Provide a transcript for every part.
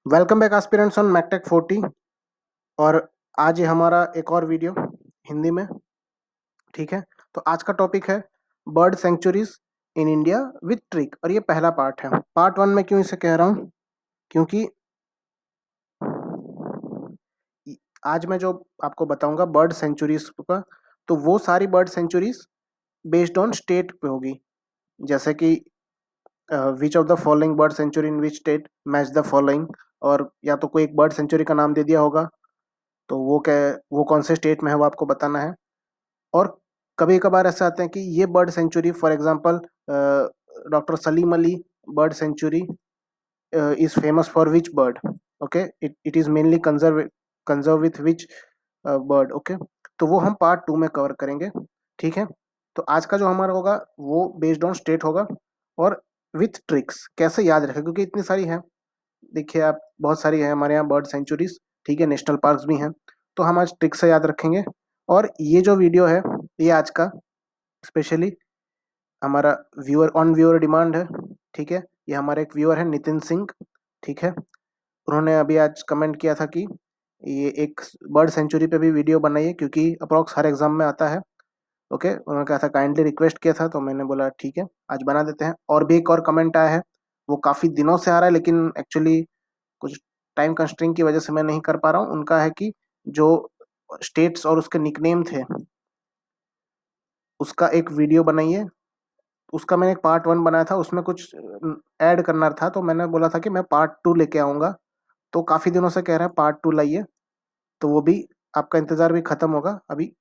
Welcome back aspirants on MacTech 40। और आज ये हमारा एक और वीडियो हिंदी में। ठीक है, तो आज का टॉपिक है bird sanctuaries in India with trick, और ये पहला पार्ट है। पार्ट वन में क्यों इसे कह रहा हूँ, क्योंकि आज मैं जो आपको बताऊंगा बर्ड सेंचुरीज का, तो वो सारी bird sanctuaries based on state पे होगी। जैसे कि which of the following bird sanctuary in which state match the following, और या तो कोई एक बर्ड सेंचुरी का नाम दे दिया होगा, तो वो कौन से स्टेट में है वो आपको बताना है। और कभी कभार ऐसा आता है कि ये bird sanctuary, for example doctor Salim Ali bird sanctuary is famous for which bird. Okay, it is mainly conserve with which bird. Okay, तो वो हम पार्ट टू में कवर करेंगे। ठीक है, तो आज का जो हमारा होगा वो बेस्ड ऑन स्टेट होगा, और विथ ट्रिक्स कैसे याद रखें, क्योंकि इतनी सारी है। देखिए आप, बहुत सारी है हमारे यहाँ बर्ड सेंचुरीज। ठीक है, नेशनल पार्क्स भी हैं, तो हम आज ट्रिक से याद रखेंगे। और ये जो वीडियो है, ये आज का स्पेशली हमारा व्यूअर डिमांड है। ठीक है, ये हमारे एक व्यूअर है नितिन सिंह। ठीक है, उन्होंने अभी आज कमेंट किया था कि ये एक बर्ड सेंचुरी पे भी वीडियो बनाइए, क्योंकि अप्रोक्स हर एग्जाम में आता है। ओके, उन्होंने कहा था, काइंडली रिक्वेस्ट किया था, तो मैंने बोला ठीक है आज बना देते हैं। और भी एक और कमेंट आया है, वो काफ़ी दिनों से आ रहा है, लेकिन एक्चुअली कुछ टाइम कंस्ट्रेंट की वजह से मैं नहीं कर पा रहा हूँ। उनका है कि जो स्टेट्स और उसके निकनेम थे, उसका एक वीडियो बनाइए। उसका मैंने एक पार्ट वन बनाया था, उसमें कुछ ऐड करना था, तो मैंने बोला था कि मैं पार्ट टू लेके आऊँगा। तो काफ़ी दिनों से कह रहे हैं पार्ट टू लाइए, तो वो भी, आपका इंतज़ार भी ख़त्म होगा, अभी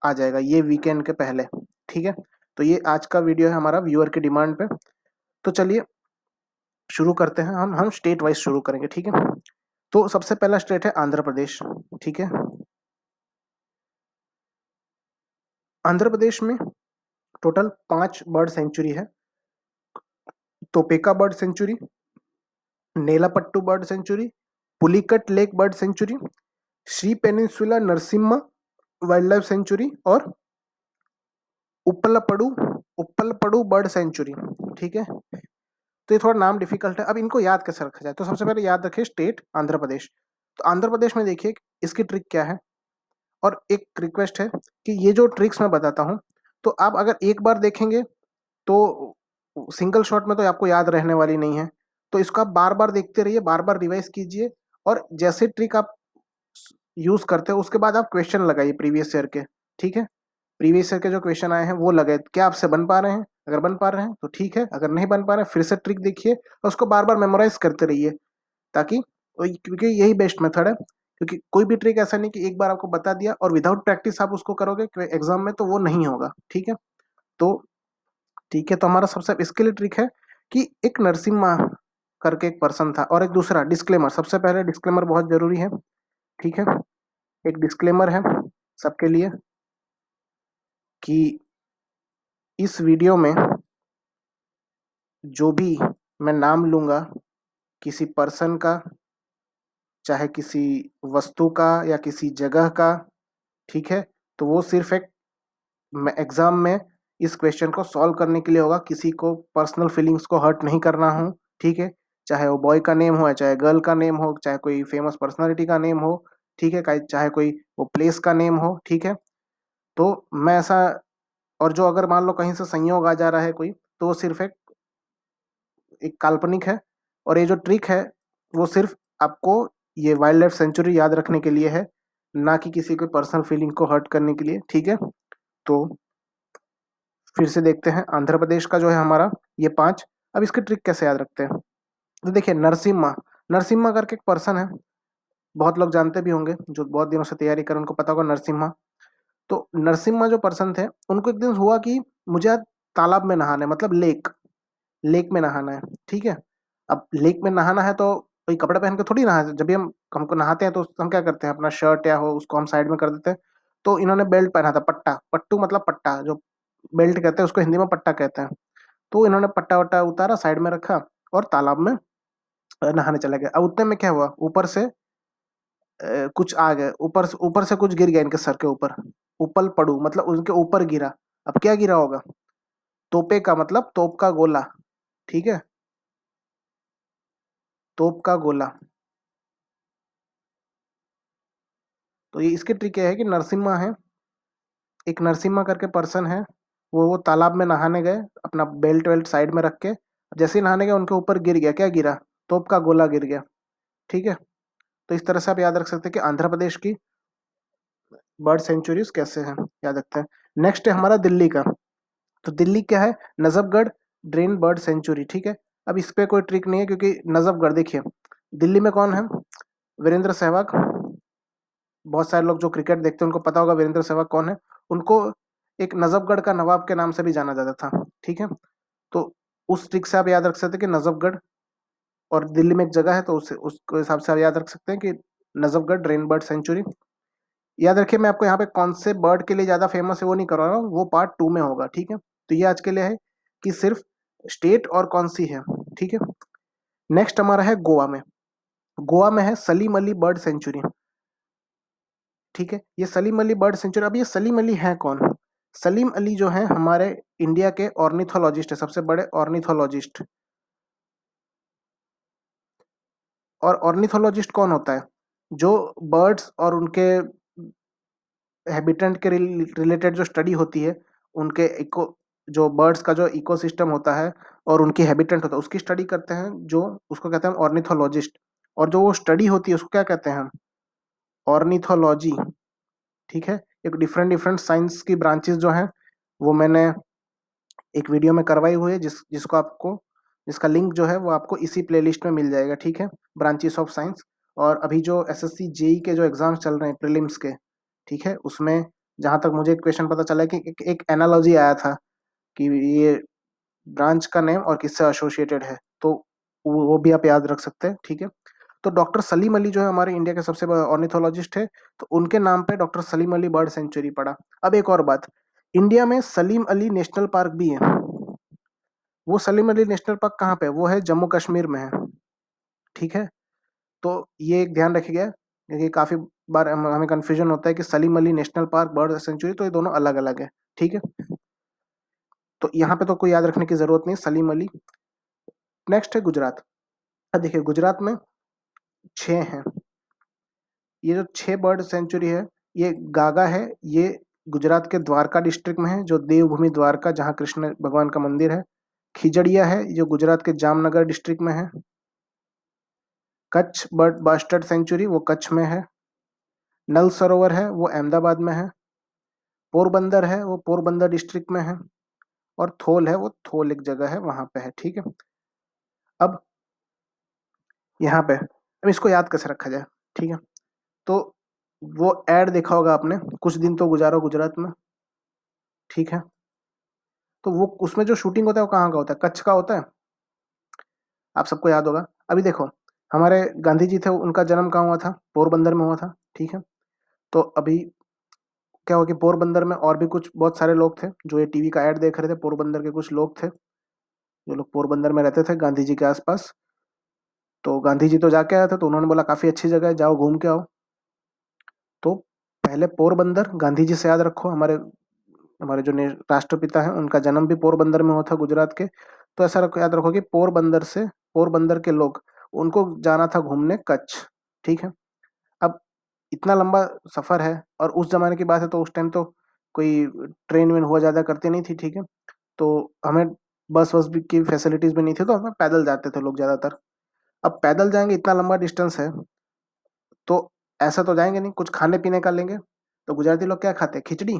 आ जाएगा ये वीकेंड के पहले। ठीक है, तो ये आज का वीडियो है हमारा व्यूअर की डिमांड पे। तो चलिए शुरू करते हैं। हम स्टेट वाइज शुरू करेंगे। ठीक है, तो सबसे पहला स्टेट है आंध्र प्रदेश। ठीक है, आंध्र प्रदेश में टोटल 5 बर्ड सेंचुरी है। तोपेका bird sanctuary, Nelapattu bird sanctuary, Pulicat lake bird sanctuary, Sri Penusila Narasimha wildlife sanctuary, और उप्पलपड़ू उप्पलपड़ू बर्ड सेंचुरी। ठीक है, तो ये थोड़ा नाम डिफिकल्ट है, अब इनको याद कैसे रखा जाए। तो सबसे पहले याद रखिए स्टेट आंध्र प्रदेश। तो आंध्र प्रदेश में देखिए इसकी ट्रिक क्या है। और एक रिक्वेस्ट है कि ये जो ट्रिक्स मैं बताता हूँ, तो आप अगर एक बार देखेंगे तो सिंगल शॉट में तो आपको याद रहने वाली नहीं है। तो इसको आप बार बार देखते रहिए, बार बार रिवाइज कीजिए, और जैसे ट्रिक आप यूज करते हो उसके बाद आप क्वेश्चन लगाइए प्रीवियस ईयर के। ठीक है, प्रीवियस ईयर के जो क्वेश्चन आए हैं वो लगाए, क्या आपसे बन पा रहे हैं। अगर बन पा रहे हैं तो ठीक है, अगर नहीं बन पा रहे हैं फिर से ट्रिक देखिए और उसको बार बार मेमोराइज करते रहिए, ताकि, क्योंकि यही बेस्ट मेथड है। क्योंकि कोई भी ट्रिक ऐसा नहीं कि एक बार आपको बता दिया और विदाउट प्रैक्टिस आप उसको करोगे एग्जाम में, तो वो नहीं होगा। ठीक है, तो ठीक है, तो हमारा सबसे इसके लिए ट्रिक है कि एक नरसिम्हा करके एक पर्सन था, और एक दूसरा डिस्क्लेमर। सबसे पहले डिस्क्लेमर बहुत जरूरी है। ठीक है, एक डिस्क्लेमर है सबके लिए कि इस वीडियो में जो भी मैं नाम लूंगा किसी पर्सन का, चाहे किसी वस्तु का या किसी जगह का, ठीक है, तो वो सिर्फ एक एग्जाम में इस क्वेश्चन को सॉल्व करने के लिए होगा। किसी को पर्सनल फीलिंग्स को हर्ट नहीं करना हो। ठीक है, चाहे वो बॉय का नेम हो, चाहे गर्ल का नेम हो, चाहे कोई फेमस पर्सनालिटी का नेम हो। ठीक है, चाहे कोई वो प्लेस का नेम हो। ठीक है, तो मैं ऐसा, और जो अगर मान लो कहीं से संयोग आ जा रहा है कोई, तो वो सिर्फ एक एक काल्पनिक है। और ये जो ट्रिक है वो सिर्फ आपको ये वाइल्ड लाइफ सेंचुरी याद रखने के लिए है, ना कि किसी के पर्सनल फीलिंग को हर्ट करने के लिए। ठीक है, तो फिर से देखते हैं आंध्र प्रदेश का जो है हमारा ये 5। अब इसकी ट्रिक कैसे याद रखते हैं, तो देखिए नरसिम्हा, नरसिम्हा करके एक पर्सन है, बहुत लोग जानते भी होंगे, जो बहुत दिनों से तैयारी कर उनको पता होगा नरसिम्हा। तो नरसिम्हा जो पर्सन थे, उनको एक दिन हुआ कि मुझे आज तालाब में नहाना है, मतलब लेक लेक में नहाना है। ठीक है, अब लेक में नहाना है तो कोई कपड़े पहन के थोड़ी नहा, जब भी हमको नहाते हैं तो हम क्या करते हैं, अपना शर्ट या हो उसको हम साइड में कर देते हैं। तो इन्होंने बेल्ट पहना था, पट्टा, पट्टू मतलब पट्टा, जो बेल्ट कहते हैं उसको हिंदी में पट्टा कहते हैं। तो इन्होंने पट्टा वट्टा उतारा, साइड में रखा, और तालाब में नहाने चले गए। अब उतने में क्या हुआ, ऊपर से कुछ आ गए, ऊपर से कुछ गिर गया इनके सर के ऊपर। उपल पड़ू मतलब उनके ऊपर गिरा। अब क्या गिरा होगा, तोपे का मतलब तोप का गोला। ठीक है, तोप का गोला। तो ये इसकी ट्रिक क्या है कि नरसिम्हा है, एक नरसिम्हा करके पर्सन है, वो तालाब में नहाने गए अपना बेल्ट वेल्ट साइड में रख के, जैसे ही नहाने गए उनके ऊपर गिर गया, क्या गिरा? तोप का गोला गिर गया। ठीक है, तो इस तरह से आप याद रख सकते हैं कि आंध्र प्रदेश की बर्ड सेंचुरीज कैसे हैं, याद रखते हैं। नेक्स्ट है हमारा दिल्ली का। तो दिल्ली क्या है? Najafgarh drain bird sanctuary. ठीक है, अब इस पे कोई ट्रिक नहीं है, क्योंकि नजफगढ़ देखिए, दिल्ली में कौन है? वीरेंद्र सहवाग। बहुत सारे लोग जो क्रिकेट देखते हैं उनको पता होगा वीरेंद्र सहवाग कौन है। उनको एक नजफगढ़ का नवाब के नाम से भी जाना जाता था। ठीक है, तो उस ट्रिक से आप याद रख सकते हैं कि नजफगढ़, और दिल्ली में एक जगह है तो उसके हिसाब से आप याद रख सकते हैं कि नजफगढ़ रेन बर्ड सेंचुरी। याद रखिए, मैं आपको यहाँ पे कौन से बर्ड के लिए ज्यादा फेमस है वो नहीं करवा रहा हूँ, वो पार्ट 2 में होगा। ठीक है, तो ये आज के लिए है कि सिर्फ स्टेट और कौन सी है। ठीक है, नेक्स्ट हमारा है गोवा में। गोवा में है सलीम अली बर्ड सेंचुरी। ठीक है, ये सलीम अली बर्ड सेंचुरी, अब ये सलीम अली है कौन? सलीम अली जो है हमारे इंडिया के ऑर्निथोलॉजिस्ट है, सबसे बड़े ऑर्निथोलॉजिस्ट। और ऑर्निथोलॉजिस्ट कौन होता है? जो बर्ड्स और उनके हैबिटेंट के रिलेटेड जो स्टडी होती है, उनके इको, जो बर्ड्स का जो इकोसिस्टम होता है और उनकी हैबिटेंट होता है उसकी स्टडी करते हैं, जो उसको कहते हैं ऑर्निथोलॉजिस्ट। और जो वो स्टडी होती है उसको क्या कहते हैं हम? ऑर्निथोलॉजी। ठीक है, एक डिफरेंट डिफरेंट साइंस की ब्रांचेस जो हैं वो मैंने एक वीडियो में करवाई हुई है, जिसका लिंक जो है वो आपको इसी प्लेलिस्ट में मिल जाएगा। ठीक है, ब्रांचेस ऑफ साइंस। और अभी जो एसएससी जेई के जो एग्जाम्स चल रहे हैं प्रीलिम्स के, ठीक है, उसमें जहाँ तक मुझे क्वेश्चन पता चला है कि एक एनालॉजी आया था कि ये ब्रांच का नेम और किससे एसोसिएटेड है, तो वो भी आप याद रख सकते हैं। ठीक है, तो डॉक्टर सलीम अली जो है हमारे इंडिया के सबसे बड़े ऑर्निथोलॉजिस्ट है, तो उनके नाम पे doctor Salim Ali bird sanctuary पड़ा। अब एक और बात, इंडिया में सलीम अली नेशनल पार्क भी है। वो सलीम अली नेशनल पार्क कहाँ पे है? वो है जम्मू कश्मीर में है। ठीक है, तो ये एक ध्यान रखिएगा, क्योंकि काफी बार हमें कंफ्यूजन होता है कि Salim Ali national park bird sanctuary, तो ये दोनों अलग अलग है। ठीक है, तो यहाँ पे तो कोई याद रखने की जरूरत नहीं, सलीम अली। नेक्स्ट है गुजरात। अब देखिए गुजरात में 6 हैं। ये जो 6 बर्ड सेंचुरी है, ये गागा है, ये गुजरात के द्वारका डिस्ट्रिक्ट में है, जो देवभूमि द्वारका जहाँ कृष्ण भगवान का मंदिर है। खिजड़िया है जो गुजरात के जामनगर डिस्ट्रिक्ट में है। कच्छ बर्ड बास्टर्ड सेंचुरी वो कच्छ में है। नल सरोवर है वो अहमदाबाद में है। पोरबंदर है वो पोरबंदर डिस्ट्रिक्ट में है। और थोल है वो थोल एक जगह है वहां पे है। ठीक है, अब यहाँ पे अब इसको याद कैसे रखा जाए? ठीक है, तो वो एड देखा होगा आपने, कुछ दिन तो गुजारो गुजरात में। ठीक है, तो वो उसमें जो शूटिंग होता है वो कहाँ का होता है? कच्छ का होता है, आप सबको याद होगा। अभी देखो, हमारे गांधी जी थे, उनका जन्म कहाँ हुआ था? पोरबंदर में हुआ था। ठीक है, तो अभी क्या हुआ कि पोरबंदर में और भी कुछ बहुत सारे लोग थे जो ये टीवी का ऐड देख रहे थे, पोरबंदर के कुछ लोग थे जो लोग पोरबंदर में रहते थे गांधी जी के आसपास। तो गांधी जी तो जाके आए थे, तो उन्होंने बोला काफी अच्छी जगह है, जाओ घूम के आओ। तो पहले पोरबंदर, गांधी जी से याद रखो, हमारे हमारे जो राष्ट्रपिता हैं उनका जन्म भी पोरबंदर में हुआ था, गुजरात के। तो ऐसा याद रखो कि पोरबंदर के लोग, उनको जाना था घूमने कच्छ। ठीक है, अब इतना लंबा सफर है, और उस जमाने की बात है तो उस टाइम तो कोई ट्रेन वेन हुआ ज्यादा करती नहीं थी। ठीक है, तो हमें बस वस भी की फैसिलिटीज भी नहीं थी, तो हमें पैदल जाते थे लोग ज्यादातर। अब पैदल जाएंगे, इतना लंबा डिस्टेंस है, तो ऐसा तो जाएंगे नहीं, कुछ खाने पीने का लेंगे। तो गुजराती लोग क्या खाते हैं? खिचड़ी,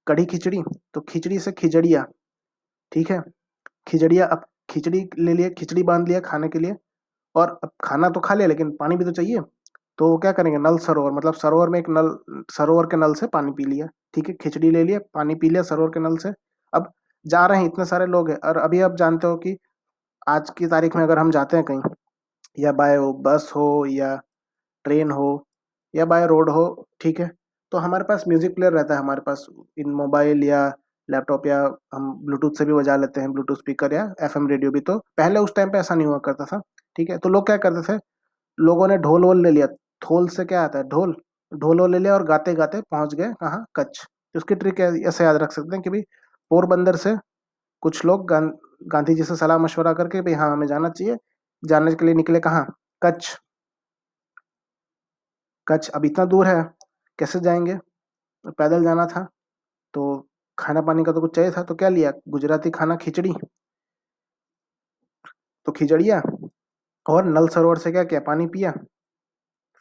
कढ़ी खिचड़ी। तो खिचड़ी से खिचड़िया। ठीक है, खिचड़िया, अब खिचड़ी ले लिए, खिचड़ी बांध लिया खाने के लिए। और अब खाना तो खा लिया, लेकिन पानी भी तो चाहिए। तो वो क्या करेंगे? नल सरोवर, मतलब सरोवर में एक नल, सरोवर के नल से पानी पी लिया। ठीक है, खिचड़ी ले लिया, पानी पी लिया सरोवर के नल से। अब जा रहे हैं, इतने सारे लोग हैं, और अभी आप जानते हो कि आज की तारीख में अगर हम जाते हैं कहीं, या बाय बस हो या ट्रेन हो या बाय रोड हो, ठीक है, तो हमारे पास म्यूजिक प्लेयर रहता है, हमारे पास इन मोबाइल या लैपटॉप, या हम ब्लूटूथ से भी बजा लेते हैं, ब्लूटूथ स्पीकर या एफएम रेडियो भी। तो पहले उस टाइम पे ऐसा नहीं हुआ करता था। ठीक है, तो लोग क्या करते थे, लोगों ने ढोल वोल ले लिया। थोल से क्या आता है? ढोल। ढोल वोल ले लिया और गाते गाते पहुंच गए कहाँ? कच्छ। तो उसकी ट्रिक ऐसे याद रख सकते हैं कि भाई पोरबंदर से कुछ लोग गांधी जी से सलाह मशवरा करके भाई हाँ हमें जाना चाहिए, जाने के लिए निकले कहाँ? कच्छ। कच्छ अब इतना दूर है, कैसे जाएंगे? पैदल जाना था, तो खाना पानी का तो कुछ चाहिए था, तो क्या लिया? गुजराती खाना खिचड़ी, तो खिचड़िया और नल सरोवर से क्या किया? पानी पिया।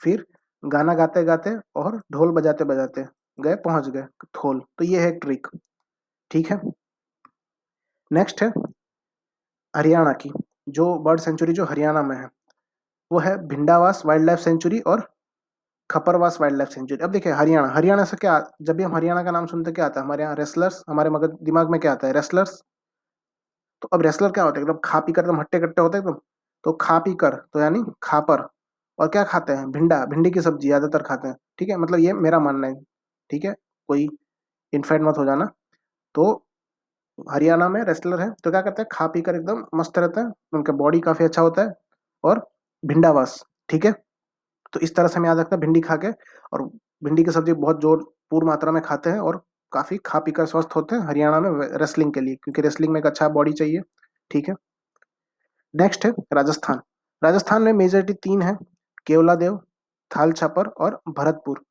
फिर गाना गाते गाते और ढोल बजाते बजाते गए, पहुंच गए थोल। तो ये है ट्रिक। ठीक है। नेक्स्ट है हरियाणा की, जो बर्ड सेंचुरी जो हरियाणा में है वो है भिंडावास वाइल्ड लाइफ सेंचुरी और खपरवास वाइल्ड लाइफ सेंचुरी। अब देखिए हरियाणा, हरियाणा से क्या, जब भी हम हरियाणा का नाम सुनते क्या आता है हमारे यहाँ? रेसलर्स, हमारे मगज दिमाग में क्या आता है? रेसलर्स। तो अब रेसलर क्या होता है? एकदम खा पी कर एकदम हट्टे कट्टे होते हैं एकदम। तो खा पी कर तो यानी खापर। और क्या खाते हैं? भिंडा, भिंडी की सब्जी ज्यादातर खाते हैं। ठीक है, मतलब ये मेरा मानना है। ठीक है, कोई इनफाइट मत हो जाना। तो हरियाणा में रेसलर है तो क्या करते हैं? खा पी कर एकदम मस्त रहते हैं, उनका बॉडी काफी अच्छा होता है। और भिंडावास। ठीक है, तो इस तरह से हम याद रखते हैं भिंडी खा के। और भिंडी की सब्जी बहुत जोर पूर्ण मात्रा में खाते हैं और काफी खा पी कर स्वस्थ होते हैं हरियाणा में रेसलिंग के लिए, क्योंकि रेसलिंग में एक अच्छा बॉडी चाहिए। ठीक है। नेक्स्ट है राजस्थान। राजस्थान में मेजॉरिटी तीन है, केवलादेव, थाल छापर और भरतपुर।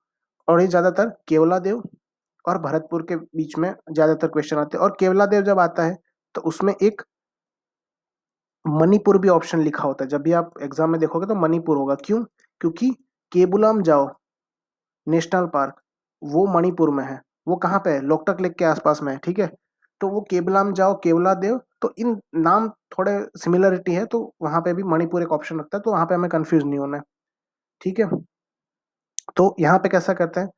और ये ज्यादातर केवलादेव और भरतपुर के बीच में ज्यादातर क्वेश्चन आते हैं। और केवलादेव जब आता है तो उसमें एक मणिपुर भी ऑप्शन लिखा होता है। जब भी आप एग्जाम में देखोगे तो मणिपुर होगा। क्यों? क्योंकि केबुलाम जाओ नेशनल पार्क वो मणिपुर में है। वो कहाँ पे है? लोकटक लेक के आसपास में है। ठीक है, तो वो केबलाम जाओ, केवला देव, तो इन नाम थोड़े सिमिलरिटी है, तो वहां पे भी मणिपुर एक ऑप्शन रखता है, तो वहां पे हमें कंफ्यूज नहीं होना है। ठीक है, तो यहाँ पे कैसा करते हैं?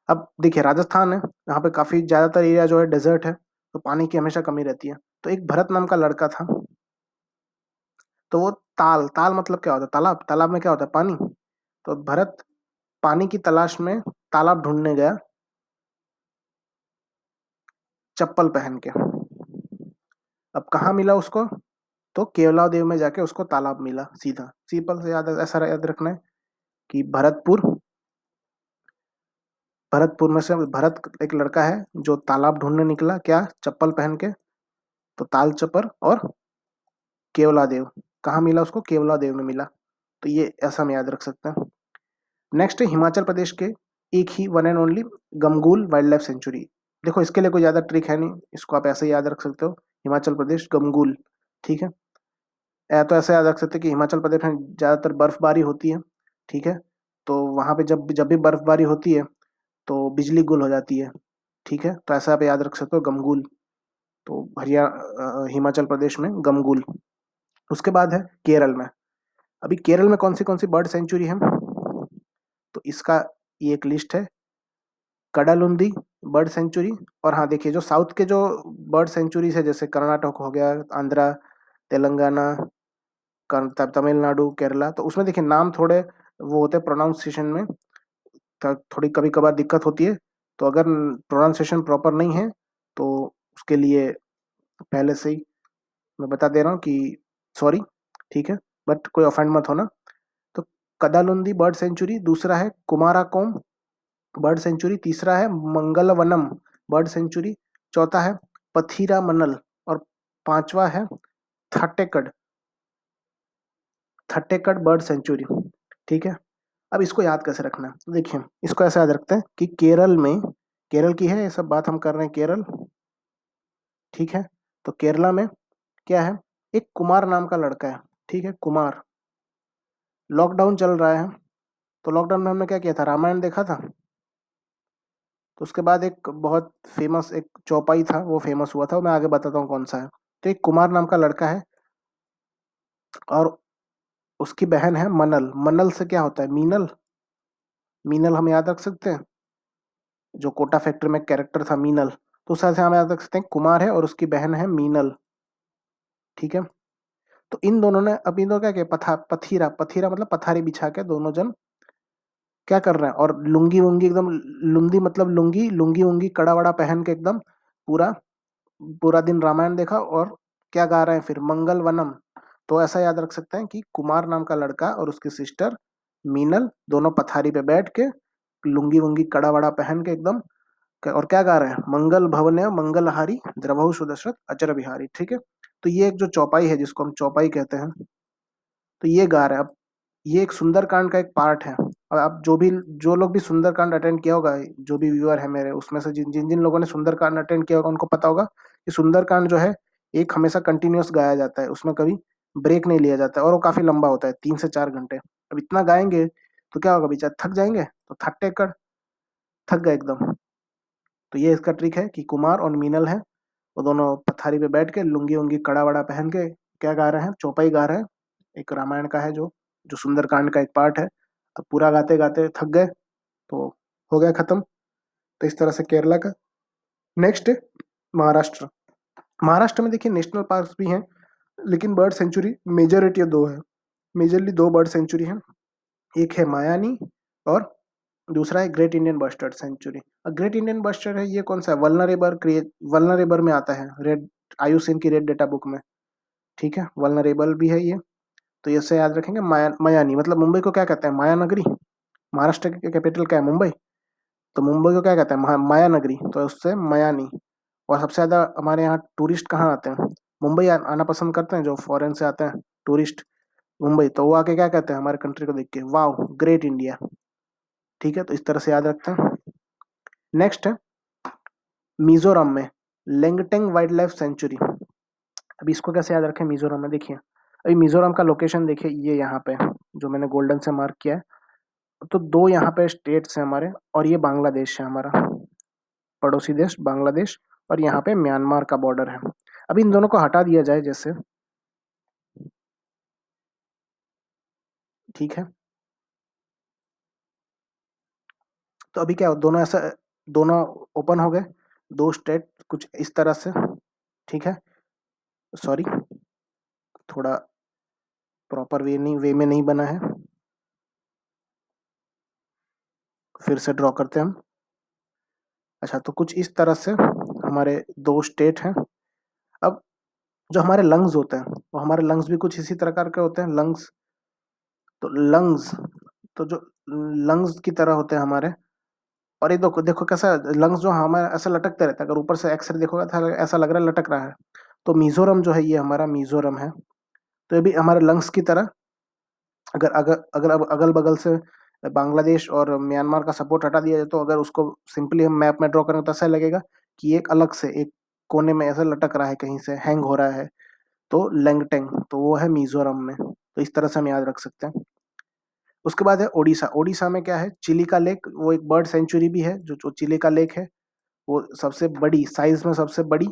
अब देखिए राजस्थान है, यहाँ पे काफी ज्यादातर एरिया जो है डेजर्ट है, तो पानी की हमेशा कमी रहती है। तो एक भरत नाम का लड़का था, तो वो ताल, ताल मतलब क्या होता है? तालाब। तालाब में क्या होता है? पानी। तो भरत पानी की तलाश में तालाब ढूंढने गया, चप्पल पहन के। अब कहाँ मिला उसको? तो केवलादेव में जाके उसको तालाब मिला सीधा। सिंपल से याद, ऐसा याद रखना है कि भरतपुर, भरतपुर में से भरत एक लड़का है जो तालाब ढूंढने निकला, क्या? चप्पल पहन के। तो ताल चपर और केवलादेव, कहाँ मिला उसको? केवलादेव में मिला। तो ये ऐसा हम याद रख सकते हैं। नेक्स्ट है हिमाचल प्रदेश के एक ही one and only Gamgul wildlife sanctuary. देखो इसके लिए कोई ज्यादा ट्रिक है नहीं, इसको आप ऐसे ही याद रख सकते हो, हिमाचल प्रदेश गमगुल। ठीक है, या तो ऐसे याद रख सकते हैं कि हिमाचल प्रदेश में ज्यादातर बर्फबारी होती है। ठीक है, तो वहां पे जब भी बर्फबारी होती है तो बिजली गुल हो जाती है। ठीक है, तो ऐसा आप याद रख सकते हो गमगुल। तो हिमाचल प्रदेश में गमगुल। उसके बाद है केरल में। अभी केरल में कौन सी बर्ड सेंचुरी है? तो इसका ये एक लिस्ट है, कडालुंदी बर्ड सेंचुरी। और हाँ देखिए, जो साउथ के जो बर्ड सेंचुरीज है, जैसे कर्नाटक हो गया, आंध्रा, तेलंगाना, तमिलनाडु, केरला, तो उसमें देखिए नाम थोड़े वो होते हैं प्रोनाउंसिएशन में, थोड़ी कभी कभार दिक्कत होती है। तो अगर प्रोनाउंसिएशन प्रॉपर नहीं है तो उसके लिए पहले से ही मैं बता दे रहा हूँ कि सॉरी। ठीक है, बट कोई ऑफेंड मत होना। तो कदालुंदी बर्ड सेंचुरी, दूसरा है कुमाराकोम बर्ड सेंचुरी, तीसरा है मंगलवनम बर्ड सेंचुरी, चौथा है पथीरा मनल, और पांचवा है थट्टेकड, थट्टेकड बर्ड सेंचुरी। ठीक है, अब इसको याद कैसे रखना है? तो देखिए इसको ऐसे याद रखते हैं कि केरल में, केरल की है ये सब बात हम कर रहे हैं, केरल। ठीक है, तो केरला में क्या है? एक कुमार नाम का लड़का है। ठीक है, कुमार। लॉकडाउन चल रहा है, तो लॉकडाउन में हमने क्या किया था? रामायण देखा था। तो उसके बाद एक बहुत फेमस एक चौपाई था, वो फेमस हुआ था, मैं आगे बताता हूँ कौन सा है। तो एक कुमार नाम का लड़का है और उसकी बहन है मनल। मनल से क्या होता है? मीनल। मीनल हम याद रख सकते हैं, जो कोटा फैक्ट्री में कैरेक्टर था मीनल। तो उस तरह से हम याद रख सकते हैं कुमार है और उसकी बहन है मीनल। ठीक है, तो इन दोनों ने, अब इन दोनों क्या किया? पथीरा, पथीरा मतलब पथारी बिछा के दोनों जन क्या कर रहे हैं? और लुंगी वुंगी एकदम, लुंगी मतलब लुंगी, लुंगी वुंगी कड़ा वड़ा पहन के एकदम पूरा पूरा दिन रामायण देखा। और क्या गा रहे हैं फिर? मंगल वनम। तो ऐसा याद रख सकते हैं कि कुमार नाम का लड़का और उसकी सिस्टर मीनल दोनों पथारी पे बैठ के लुंगी वुंगी कड़ा वड़ा पहन के एकदम, और क्या गा रहे हैं? मंगल भवने मंगलहारी द्रवहु सुदशरथ अचर बिहारी। ठीक है, तो ये एक जो चौपाई है जिसको हम चौपाई कहते हैं, तो ये गा रहा है। अब ये एक सुंदरकांड का एक पार्ट है। और अब जो लोग भी सुंदरकांड अटेंड किया होगा, जो भी व्यूअर है मेरे, उसमें से जिन जिन जिन लोगों ने सुंदरकांड अटेंड किया होगा उनको पता होगा कि सुंदरकांड जो है एक हमेशा कंटिन्यूअस गाया जाता है, उसमें कभी ब्रेक नहीं लिया जाता है, और वो काफी लंबा होता है, 3 से 4 घंटे। अब इतना गाएंगे तो क्या होगा, बेचारे थक जाएंगे, तो थक टेक कर थक गए एकदम। तो ये इसका ट्रिक है कि कुमार और मीनल है, वो दोनों पथारी पे बैठ के लुंगी उंगी कड़ा वड़ा पहन के क्या गा रहे हैं, चौपाई गा रहे हैं। एक रामायण का है जो जो सुंदरकांड का एक पार्ट है। अब पूरा गाते गाते थक गए तो हो गया खत्म। तो इस तरह से केरला का। नेक्स्ट है महाराष्ट्र। महाराष्ट्र में देखिए नेशनल पार्क्स भी हैं, लेकिन बर्ड सेंचुरी मेजोरिटी दो है। मेजरली दो बर्ड सेंचुरी हैं। एक है मायानी, और दूसरा है great Indian bustard sanctuary. Great Indian bustard है, ये कौन सा है, वल्नरेबर में आता है, रेड आयुसीन की रेड डेटा बुक में। ठीक है, वल्नरेबल भी है ये। तो ये से याद रखेंगे। मायानी मतलब मुंबई को क्या कहते हैं, माया नगरी। महाराष्ट्र की कैपिटल क्या है, मुंबई। तो मुंबई को क्या कहते हैं, माया नगरी, तो उससे मायानी। और सबसे ज्यादा हमारे यहाँ टूरिस्ट कहाँ आते हैं, मुंबई आना पसंद करते हैं, जो फॉरेन से आते हैं टूरिस्ट मुंबई, तो वो आके क्या कहते हैं हमारे कंट्री को देख के, वाह ग्रेट इंडिया। ठीक है, तो इस तरह से याद रखते हैं। नेक्स्ट है मिजोरम में लेंगटेंग वाइल्ड लाइफ सेंचुरी। अभी इसको कैसे याद रखें, मिजोरम में देखिए, अभी मिजोरम का लोकेशन देखिए, ये यहाँ पे है, जो मैंने गोल्डन से मार्क किया है। तो दो यहाँ पे स्टेट्स हैं हमारे, और ये बांग्लादेश है हमारा, पड़ोसी देश बांग्लादेश। और यहाँ पे म्यांमार का बॉर्डर है। अभी इन दोनों को हटा दिया जाए जैसे, ठीक है। तो अभी क्या हो, दोनों ऐसा, दोनों ओपन हो गए, दो स्टेट कुछ इस तरह से। ठीक है, सॉरी, थोड़ा प्रॉपर वे में नहीं बना है, फिर से ड्रॉ करते हैं हम। अच्छा, तो कुछ इस तरह से हमारे दो स्टेट हैं। अब जो हमारे लंग्स होते हैं, वो हमारे लंग्स भी कुछ इसी प्रकार के होते हैं, लंग्स। तो लंग्स, तो जो लंग्स की तरह होते हैं हमारे। और ये देखो देखो कैसा, लंग्स जो हमारे ऐसा लटकते रहता है, अगर ऊपर से एक्सरे देखोगे तो ऐसा लग रहा है लटक रहा है। तो मिजोरम जो है, ये हमारा मिजोरम है। तो ये भी हमारे लंग्स की तरह, अगर अगर अगर अब अगल बगल से बांग्लादेश और म्यांमार का सपोर्ट हटा दिया जाए, तो अगर उसको सिंपली हम मैप में ड्रॉ करें तो ऐसा लगेगा कि एक अलग से एक कोने में ऐसा लटक रहा है, कहीं से हैंग हो रहा है। तो लेंगटेंग, तो वो है मिजोरम में। तो इस तरह से हम याद रख सकते हैं। उसके बाद है ओडिशा। ओडिशा में क्या है, चिलिका लेक, वो एक बर्ड सेंचुरी भी है, जो चिलिका लेक है, वो सबसे बड़ी, साइज में सबसे बड़ी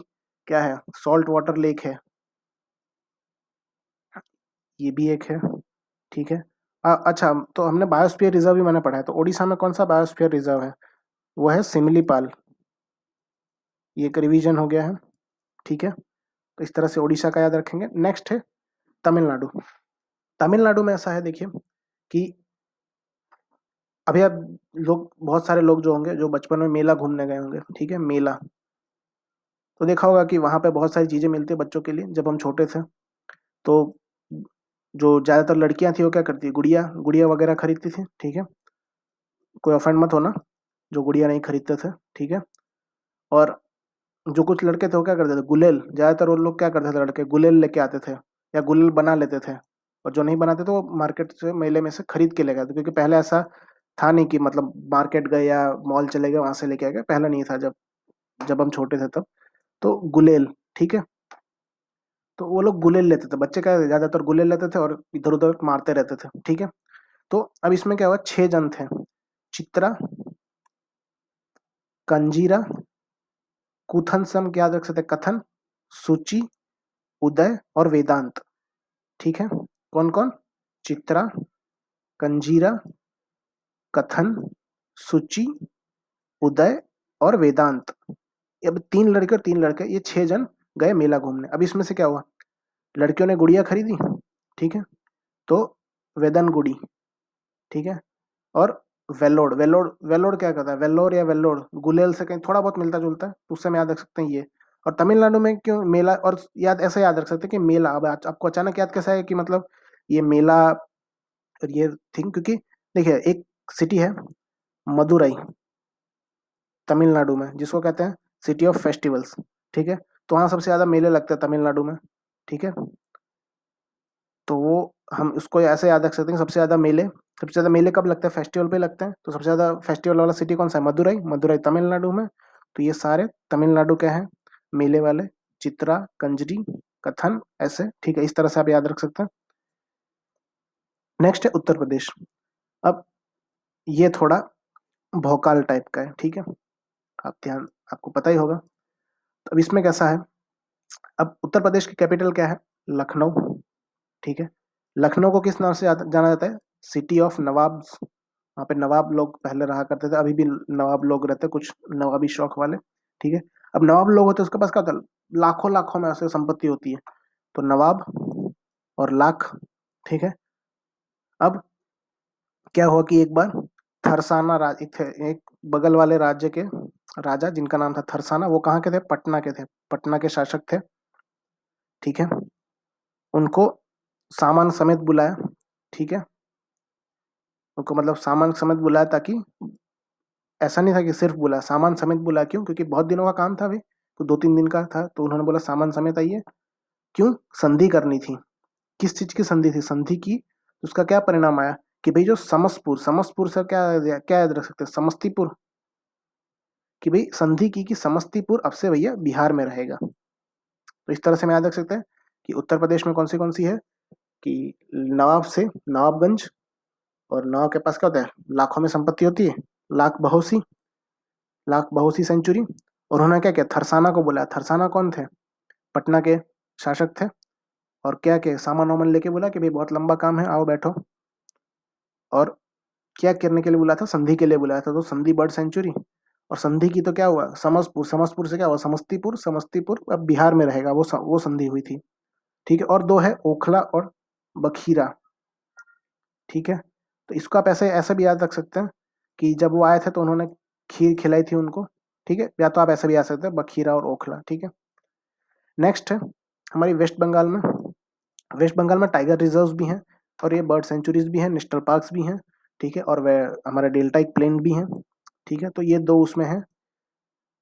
क्या है, सॉल्ट वाटर लेक है, ये भी एक है। ठीक है। अच्छा, तो हमने बायोस्फीयर रिजर्व भी मैंने पढ़ा है, तो ओडिशा में कौन सा बायोस्फीयर रिजर्व है, वो है सिमलीपाल। ये एक रिवीजन हो गया है। ठीक है, तो इस तरह से ओडिशा का याद रखेंगे। नेक्स्ट है तमिलनाडु। तमिलनाडु में ऐसा है देखिए कि अभी अब लोग, बहुत सारे लोग जो होंगे जो बचपन में मेला घूमने गए होंगे, ठीक है, मेला, तो देखा होगा कि वहां पे बहुत सारी चीजें मिलती है बच्चों के लिए जब हम छोटे थे। तो जो ज्यादातर लड़कियां थी वो क्या करती, गुड़िया गुड़िया वगैरह खरीदती थी। ठीक है, कोई ऑफेंड मत होना जो गुड़िया नहीं खरीदते थे। ठीक है। और जो कुछ लड़के थे वो क्या करते थे, गुलेल, ज्यादातर वो लोग क्या करते थे, लड़के गुलेल लेके आते थे, या गुलेल बना लेते थे। और जो नहीं बनाते थे वो मार्केट से, मेले में से खरीद के ले गए थे, क्योंकि पहले ऐसा था नहीं कि मतलब मार्केट गए या मॉल चले गए वहां से लेके आ गए, पहले नहीं था, जब जब हम छोटे थे तब। तो गुलेल, ठीक है, तो वो लोग गुलेल लेते थे, बच्चे क्या ज्यादातर गुलेल लेते थे और इधर उधर मारते रहते थे। ठीक है, तो अब इसमें क्या हुआ, 6 जन थे, चित्रा, कंजीरा, कुथन से हम क्या रख सकते हैं, कथन, सूची, उदय और वेदांत। ठीक है, कौन कौन, चित्रा, कंजीरा, कथन, सूची, उदय और वेदांत। अब 3 लड़के और 3 लड़के, ये 6 जन गए मेला घूमने। अब इसमें से क्या हुआ, लड़कियों ने गुड़िया खरीदी, ठीक है, तो वेदन गुड़ी, ठीक है, और वेलोड, वेलोड क्या करता है, वेल्लोर या वेल्लोड, गुलेल से कहीं थोड़ा बहुत मिलता जुलता है, तो उससे हम याद रख सकते हैं ये। और तमिलनाडु में क्यों मेला, और याद ऐसे याद रख सकते हैं कि मेला, अब आपको अचानक याद कैसा है कि मतलब ये मेला, और ये थिंग, क्योंकि देखिए एक सिटी है मदुरई तमिलनाडु में, जिसको कहते हैं सिटी ऑफ फेस्टिवल्स। ठीक है, तो वहाँ सबसे ज्यादा मेले लगते हैं तमिलनाडु में। ठीक है, तो वो हम उसको ऐसे याद रख सकते हैं, सबसे ज़्यादा मेले कब लगते हैं? फेस्टिवल पे लगते हैं। तो सबसे ज़्यादा फेस्टिवल वाला सिटी कौन सा है? मदुरई। मदुरई तमिलनाडु में। तो ये सारे तमिलनाडु के हैं मेले वाले। चित्रा, कंजरी, कथन, ऐसे, ठीक है, इस तरह से आप याद रख सकते हैं। नेक्स्ट है उत्तर प्रदेश। अब ये थोड़ा भौकाल टाइप का है, ठीक है, आपको पता ही होगा। तो अब इसमें कैसा है, अब उत्तर प्रदेश की कैपिटल क्या है? लखनऊ, ठीक है। लखनऊ को किस नाम से जाना जाता है? City of nawabs. वहाँ पे नवाब लोग पहले रहा करते थे, अभी भी नवाब लोग रहते हैं, कुछ नवाबी शौक वाले, ठीक है। अब नवाब लोग होते हैं, उसके पास क्या होता है? लाखों लाखों में ऐसे संपत्ति होती है। तो नवाब और लाख, ठीक है। अब क्या हुआ कि एक बार थरसाना एक बगल वाले राज्य के राजा जिनका नाम था थरसाना, वो कहाँ के थे? पटना के थे, पटना के शासक थे, ठीक है। उनको सामान समेत बुलाया, ठीक है। उनको मतलब सामान समेत बुलाया, ताकि ऐसा नहीं था कि सिर्फ बुलाया, सामान समेत बुलाया। क्यों? क्योंकि बहुत दिनों का काम था, अभी तो 2-3 दिन का था, तो उन्होंने बोला सामान समेत आइए। क्यों? संधि करनी थी। किस चीज की संधि थी? संधि की। उसका क्या परिणाम आया कि भाई जो समस्तपुर, समस्तपुर से क्या क्या याद रख सकते हैं? समस्तीपुर। कि भाई संधि की कि समस्तीपुर अब से भैया बिहार में रहेगा। तो इस तरह से हम याद रख सकते हैं कि उत्तर प्रदेश में कौन सी है कि नवाब से नवाबगंज, और नवाब के पास क्या होता है? लाखों में संपत्ति होती है, लाख बहुसी सेंचुरी। और उन्होंने क्या किया? थरसाना को बुलाया। थरसाना कौन थे? पटना के शासक थे। और क्या क्या सामान वामान लेके बोला कि भाई बहुत लंबा काम है, आओ बैठो। और क्या करने के लिए बुलाया था? संधि के लिए बुलाया था। तो संधि बर्ड सेंचुरी। और संधि की तो क्या हुआ? समस्तपुर, समस्तपुर से क्या हुआ? समस्तीपुर, समस्तीपुर अब बिहार में रहेगा, वो संधि हुई थी, ठीक है। और दो है ओखला और बखीरा, ठीक है। तो इसको आप ऐसे ऐसे भी याद रख सकते हैं कि जब वो आए थे तो उन्होंने खीर खिलाई थी उनको, ठीक है। या तो आप ऐसे भी आ सकते हैं, बखीरा और ओखला, ठीक है। नेक्स्ट है हमारी वेस्ट बंगाल में। वेस्ट बंगाल में टाइगर रिजर्व्स भी हैं, और ये बर्ड सेंचुरीज भी हैं, नेशनल पार्क्स भी हैं, ठीक है। और वे हमारा डेल्टाइक प्लेन भी हैं, ठीक है। तो ये दो उसमें हैं,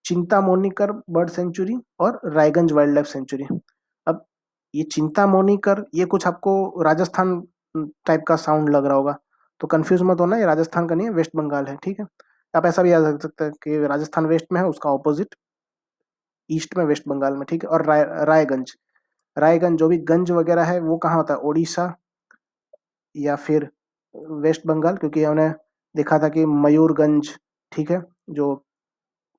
चिंतामोनिकर बर्ड सेंचुरी और रायगंज वाइल्ड लाइफ सेंचुरी। अब ये चिंतामोनिकर, ये कुछ आपको राजस्थान टाइप का साउंड लग रहा होगा, तो कंफ्यूज मत होना, ये राजस्थान का नहीं है, वेस्ट बंगाल है, ठीक है। आप ऐसा भी याद रख सकते हैं कि राजस्थान वेस्ट में है, उसका ऑपोजिट ईस्ट में वेस्ट बंगाल में, ठीक है। और रायगंज, रायगंज जो भी गंज वगैरह है वो कहाँ होता है? उड़ीसा या फिर वेस्ट बंगाल, क्योंकि हमने देखा था कि मयूरगंज, ठीक है, जो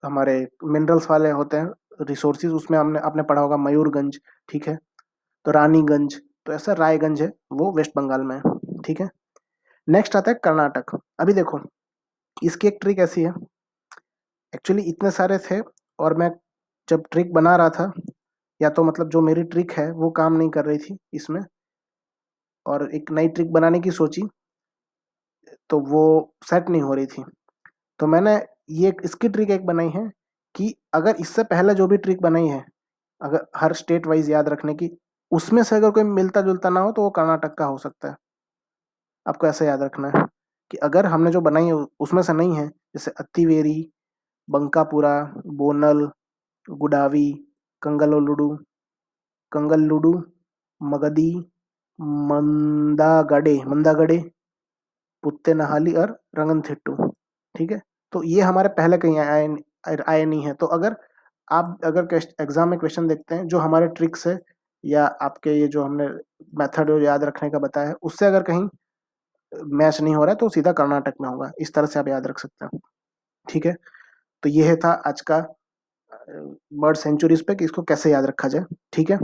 हमारे मिनरल्स वाले होते हैं रिसोर्सेज, उसमें हमने आपने पढ़ा होगा मयूरगंज, ठीक है। तो रानीगंज, तो ऐसा रायगंज है, वो वेस्ट बंगाल में है, ठीक है। नेक्स्ट आता है कर्नाटक। अभी देखो, इसकी एक ट्रिक ऐसी है, एक्चुअली इतने सारे थे, और मैं जब ट्रिक बना रहा था, या तो मतलब जो मेरी ट्रिक है वो काम नहीं कर रही थी इसमें, और एक नई ट्रिक बनाने की सोची, तो वो सेट नहीं हो रही थी। तो मैंने ये इसकी ट्रिक एक बनाई है कि अगर इससे पहले जो भी ट्रिक बनाई है, अगर हर स्टेट वाइज याद रखने की, उसमें से अगर कोई मिलता जुलता ना हो तो वो कर्नाटक का हो सकता है। आपको ऐसे याद रखना है कि अगर हमने जो बनाई है उसमें से नहीं है, जैसे अत्तिवेरी, बंकापुरा, बोनल, गुडावी, कंगलुलुडु, कंगलुडु, मगधी, मंदागड़े, पुत्तेनहाली और रंगनथिट्टू, ठीक है। तो ये हमारे पहले कहीं आए आए नहीं है। तो अगर आप अगर एग्जाम में क्वेश्चन देखते हैं जो हमारे ट्रिक्स है, या आपके ये जो हमने मेथड याद रखने का बताया है, उससे अगर कहीं मैच नहीं हो रहा है तो सीधा कर्नाटक में होगा। इस तरह से आप याद रख सकते हैं, ठीक है। तो ये था आज का बर्ड सेंचुरीज पे कि इसको कैसे याद रखा जाए, ठीक है।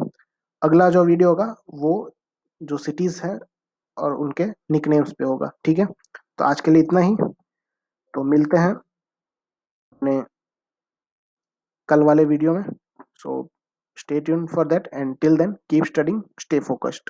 अगला जो वीडियो होगा वो जो सिटीज हैं और उनके निकनेम्स पे होगा, ठीक है। तो आज के लिए इतना ही, तो मिलते हैं अपने कल वाले वीडियो में। So stay tune for that, and till then keep studying, stay focused.